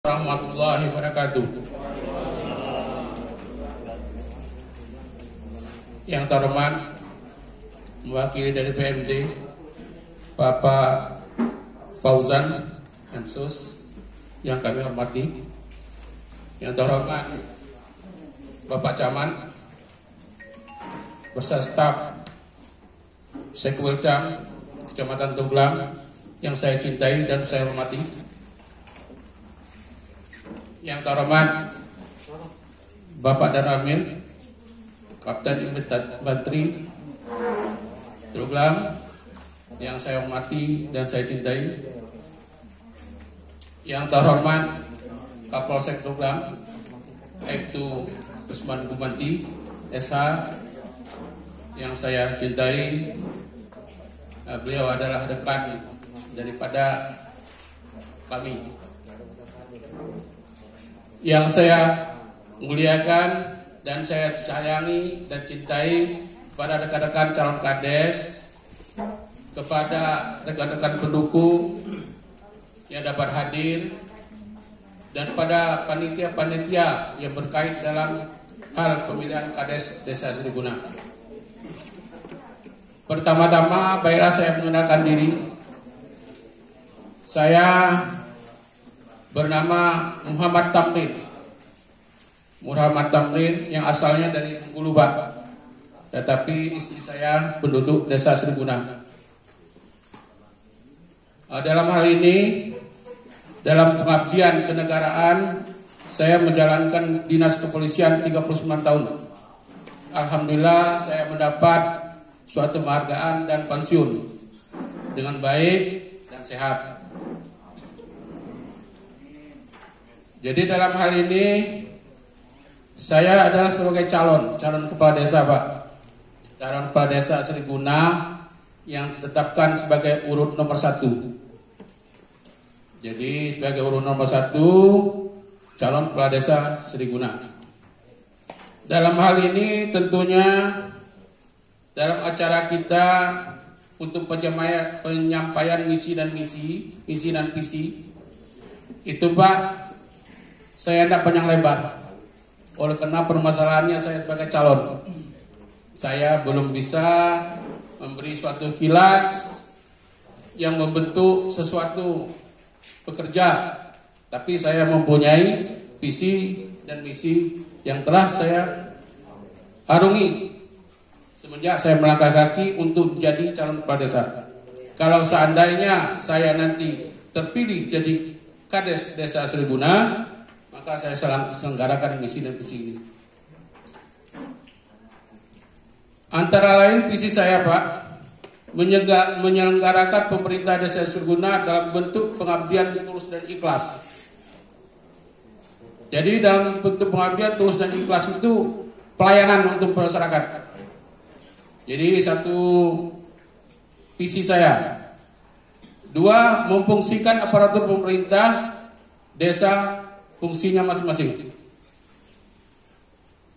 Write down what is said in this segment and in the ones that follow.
Warahmatullahi wabarakatuh. Yang terhormat mewakili dari PMD Bapak Fauzan Ansus yang kami hormati, yang terhormat Bapak Camat beserta staf Sekwilcam Kecamatan Tuglam yang saya cintai dan saya hormati, yang terhormat Bapak Dan Amin, Kapten Infanteri Tuglam yang saya hormati dan saya cintai, yang terhormat Kapolsek Tuglam Aibtu Usman Bumanti SH yang saya cintai. Beliau adalah rekan daripada kami. Yang saya muliakan dan saya sayangi dan cintai kepada rekan-rekan calon kades, kepada rekan-rekan pendukung yang dapat hadir, dan pada panitia-panitia yang berkait dalam hal pemilihan kades Desa Sriguna. Pertama-tama, baiklah saya mengenalkan diri. Saya bernama Muhammad Tamrin yang asalnya dari Bengkulu, tetapi istri saya penduduk Desa Sriguna. Dalam hal ini, dalam pengabdian kenegaraan, saya menjalankan dinas kepolisian 39 tahun. Alhamdulillah saya mendapat suatu penghargaan dan pensiun dengan baik dan sehat. Jadi dalam hal ini saya adalah sebagai calon kepala desa, Pak. Calon kepala desa Sriguna yang ditetapkan sebagai urut nomor 1. Jadi sebagai urut nomor 1 calon kepala desa Sriguna. Dalam hal ini tentunya dalam acara kita untuk penyampaian misi dan visi itu, Pak, saya tidak panjang lebar. Oleh karena permasalahannya saya sebagai calon, saya belum bisa memberi suatu kilas yang membentuk sesuatu pekerja, tapi saya mempunyai visi dan misi yang telah saya arungi semenjak saya melangkah kaki untuk jadi calon kepala desa. Kalau seandainya saya nanti terpilih jadi kades Desa Sriguna, maka saya selenggarakan misi dan visi ini. Antara lain visi saya, Pak, menyelenggarakan pemerintah Desa Sriguna dalam bentuk pengabdian tulus dan ikhlas. Jadi dalam bentuk pengabdian tulus dan ikhlas itu pelayanan untuk masyarakat. Jadi satu visi saya. 2, memfungsikan aparatur pemerintah desa fungsinya masing-masing.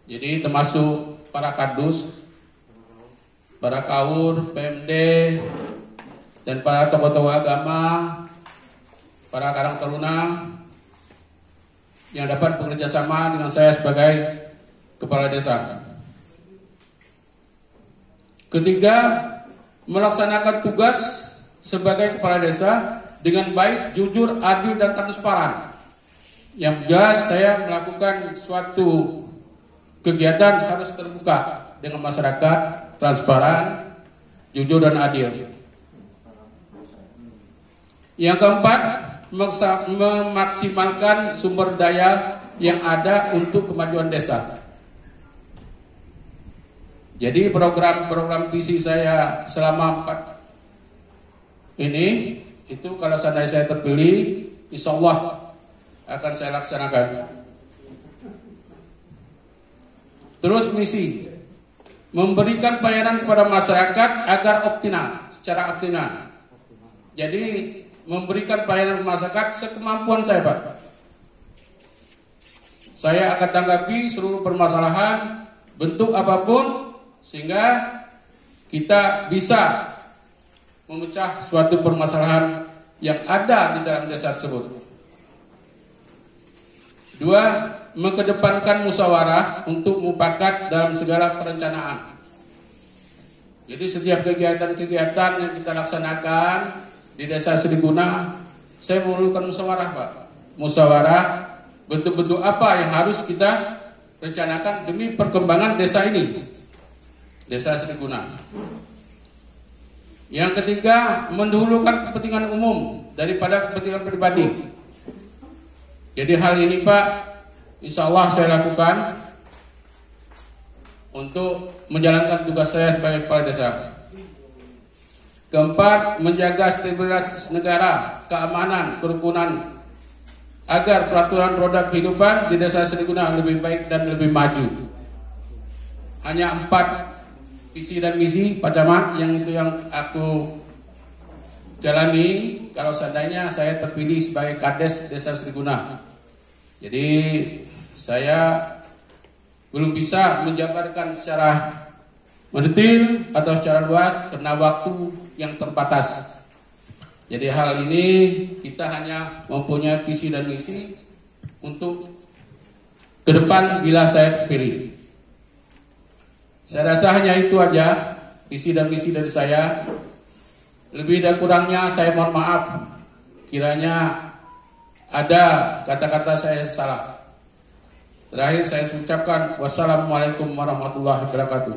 Jadi termasuk para kadus, para kaur, PMD, dan para tokoh-tokoh agama, para karang taruna yang dapat bekerja sama dengan saya sebagai kepala desa. Ketiga, melaksanakan tugas sebagai kepala desa dengan baik, jujur, adil, dan transparan. Yang jelas saya melakukan suatu kegiatan harus terbuka dengan masyarakat, transparan, jujur, dan adil. Yang keempat, memaksimalkan sumber daya yang ada untuk kemajuan desa. Jadi program visi saya selama 4 ini itu kalau seandainya saya terpilih, insya Allah akan saya laksanakan. Terus misi, memberikan pelayanan kepada masyarakat agar secara optimal. Jadi memberikan pelayanan ke masyarakat sekemampuan saya, Pak. Saya akan tanggapi seluruh permasalahan bentuk apapun, sehingga kita bisa memecah suatu permasalahan yang ada di dalam desa tersebut. 2. Mengedepankan musyawarah untuk mufakat dalam segala perencanaan. Jadi setiap kegiatan-kegiatan yang kita laksanakan di Desa Seriguna, saya memerlukan musyawarah, Pak. Musyawarah bentuk-bentuk apa yang harus kita rencanakan demi perkembangan desa ini, Desa Seriguna. Yang ketiga, mendahulukan kepentingan umum daripada kepentingan pribadi. Jadi hal ini, Pak, insya Allah saya lakukan untuk menjalankan tugas saya sebagai kepala desa. Keempat, menjaga stabilitas negara, keamanan, kerukunan, agar peraturan roda kehidupan di Desa Seriguna lebih baik dan lebih maju. Hanya 4 visi dan misi Pak Camat yang itu yang aku jalani kalau seandainya saya terpilih sebagai Kades Desa Seriguna. Jadi saya belum bisa menjabarkan secara mendetail atau secara luas karena waktu yang terbatas. Jadi hal ini kita hanya mempunyai visi dan misi untuk ke depan bila saya terpilih. Saya rasa hanya itu aja visi dan misi dari saya. Lebih dan kurangnya saya mohon maaf kiranya ada kata-kata saya salah. Terakhir saya ucapkan wassalamualaikum warahmatullahi wabarakatuh.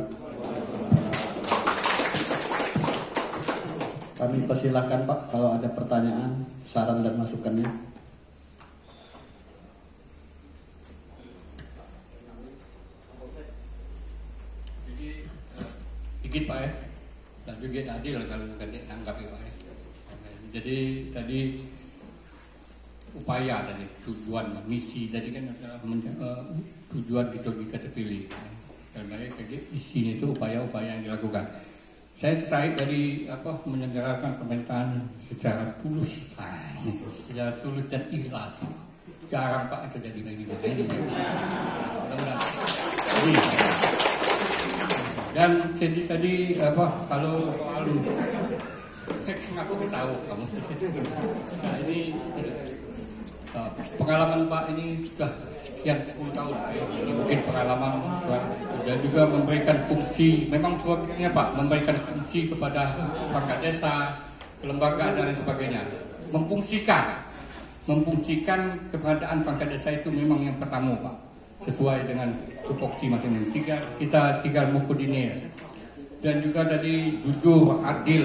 Kami persilahkan Pak kalau ada pertanyaan, saran dan masukannya. Dikit Pak ya, dan juga adil kalau tanggapi Pak ya. Jadi tadi upaya tadi tujuan misi tadi kan adalah tujuan kita terpilih. Dan isinya itu upaya-upaya yang dilakukan. Saya tertarik dari menyelenggarakan pemerintahan secara tulus, dan ikhlas. Jarang Pak terjadi begini. Dan jadi tadi kalau aku tahu kamu. Nah ini pengalaman Pak ini sudah sekian puluh tahun. Ini mungkin pengalaman dan juga memberikan fungsi, memang sebabnya Pak, memberikan fungsi kepada perangkat desa, kelembagaan dan lain sebagainya. Memfungsikan keberadaan perangkat desa itu memang yang pertama Pak, sesuai dengan tupoksi masing-masing. Kita tinggal mengkoordinir dan juga tadi jujur, adil,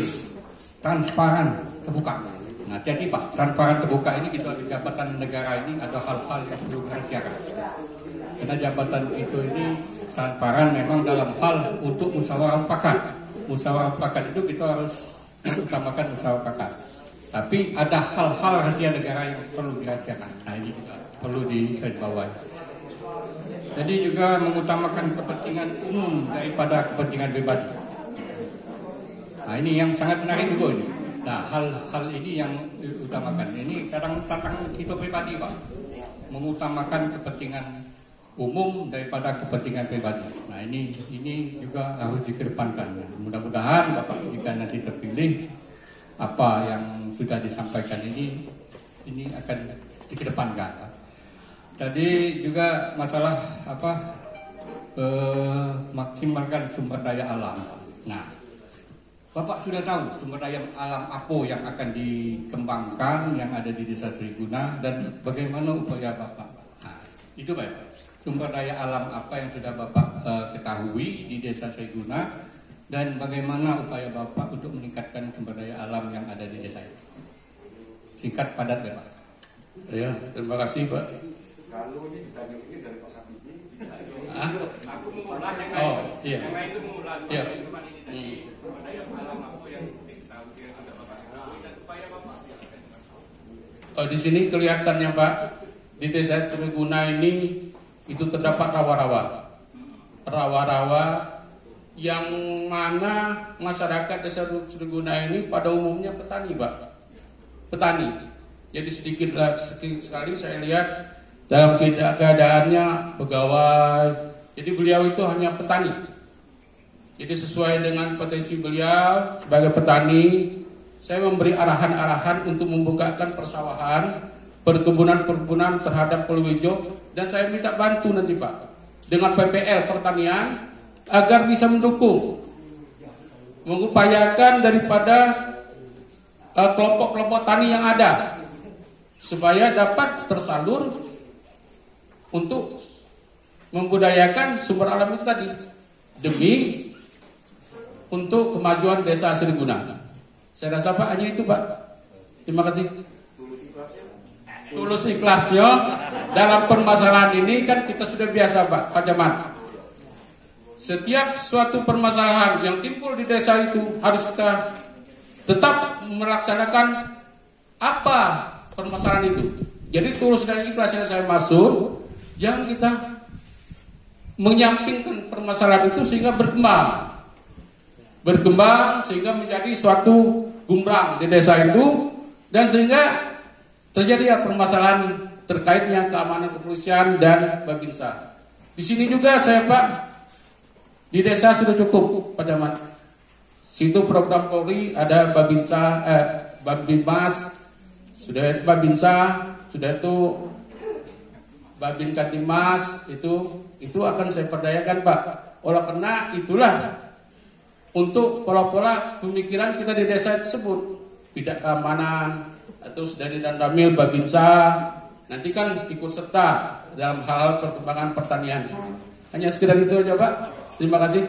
transparan, terbuka. Nah jadi Pak, transparan terbuka ini kita di jabatan negara ini ada hal-hal yang perlu dirahasiakan. Karena jabatan itu ini transparan memang dalam hal untuk musyawarah mufakat. Musyawarah mufakat itu kita harus utamakan musyawarah mufakat. Tapi ada hal-hal rahasia negara yang perlu dirahasiakan. Nah ini juga perlu digarisbawahi. Jadi juga mengutamakan kepentingan umum daripada kepentingan pribadi. Nah ini yang sangat menarik juga ini. Nah hal-hal ini yang diutamakan. Ini kadang tantangan kita pribadi Pak, mengutamakan kepentingan umum daripada kepentingan pribadi. Nah ini juga harus dikedepankan. Mudah-mudahan Bapak jika nanti terpilih, apa yang sudah disampaikan ini akan dikedepankan. Tadi juga masalah maksimalkan sumber daya alam. Nah, Bapak sudah tahu sumber daya alam apa yang akan dikembangkan yang ada di Desa Seriguna dan bagaimana upaya Bapak. Nah, itu Pak. Sumber daya alam apa yang sudah Bapak ketahui di Desa Seriguna dan bagaimana upaya Bapak untuk meningkatkan sumber daya alam yang ada di desa ini. Singkat padat ya Pak. Ya, terima kasih Pak. Kalau ini ditanya dari Pak Habibie, Aku mau ulas yang lain. Oh, iya. Yang lain itu mau ulas. Iya. Cuma ini tadi sumber daya alam apa yang diketahui yang ada Bapak ketahui dan upaya Bapak. Oh, di sini kelihatannya Pak, di Desa Seriguna ini itu terdapat rawa-rawa. Rawa-rawa yang mana masyarakat Desa Seriguna ini pada umumnya petani Pak. Petani. Jadi sedikit sekali saya lihat dalam keadaannya pegawai. Jadi beliau itu hanya petani. Jadi sesuai dengan potensi beliau sebagai petani, saya memberi arahan-arahan untuk membukakan persawahan perkebunan-perkebunan terhadap Polowijo, dan saya minta bantu nanti Pak dengan PPL Pertanian agar bisa mendukung, mengupayakan daripada kelompok-kelompok tani yang ada supaya dapat tersalur untuk membudayakan sumber alam itu tadi demi untuk kemajuan desa Seriguna. Saya rasa Pak hanya itu Pak. Terima kasih. Tulus ikhlasnya dalam permasalahan ini kan kita sudah biasa Pak Camat. Setiap suatu permasalahan yang timbul di desa itu harus kita tetap melaksanakan apa permasalahan itu. Jadi tulus dan ikhlas yang saya maksud, jangan kita menyampingkan permasalahan itu sehingga berkembang sehingga menjadi suatu gumrang di desa itu, dan sehingga terjadi permasalahan terkaitnya keamanan kepolisian dan Babinsa. Di sini juga saya Pak, di desa sudah cukup Pak Camat. Situ program Polri ada Babinsa, Babinmas, sudah Babinsa, sudah itu Babin Katimas, itu akan saya perdayakan Pak. Oleh karena itulah untuk pola-pola pemikiran kita di desa tersebut, bidang keamanan, terus dari Dandamil, Babinsa, nanti kan ikut serta dalam hal perkembangan pertanian. Hanya sekedar itu aja Pak. Terima kasih.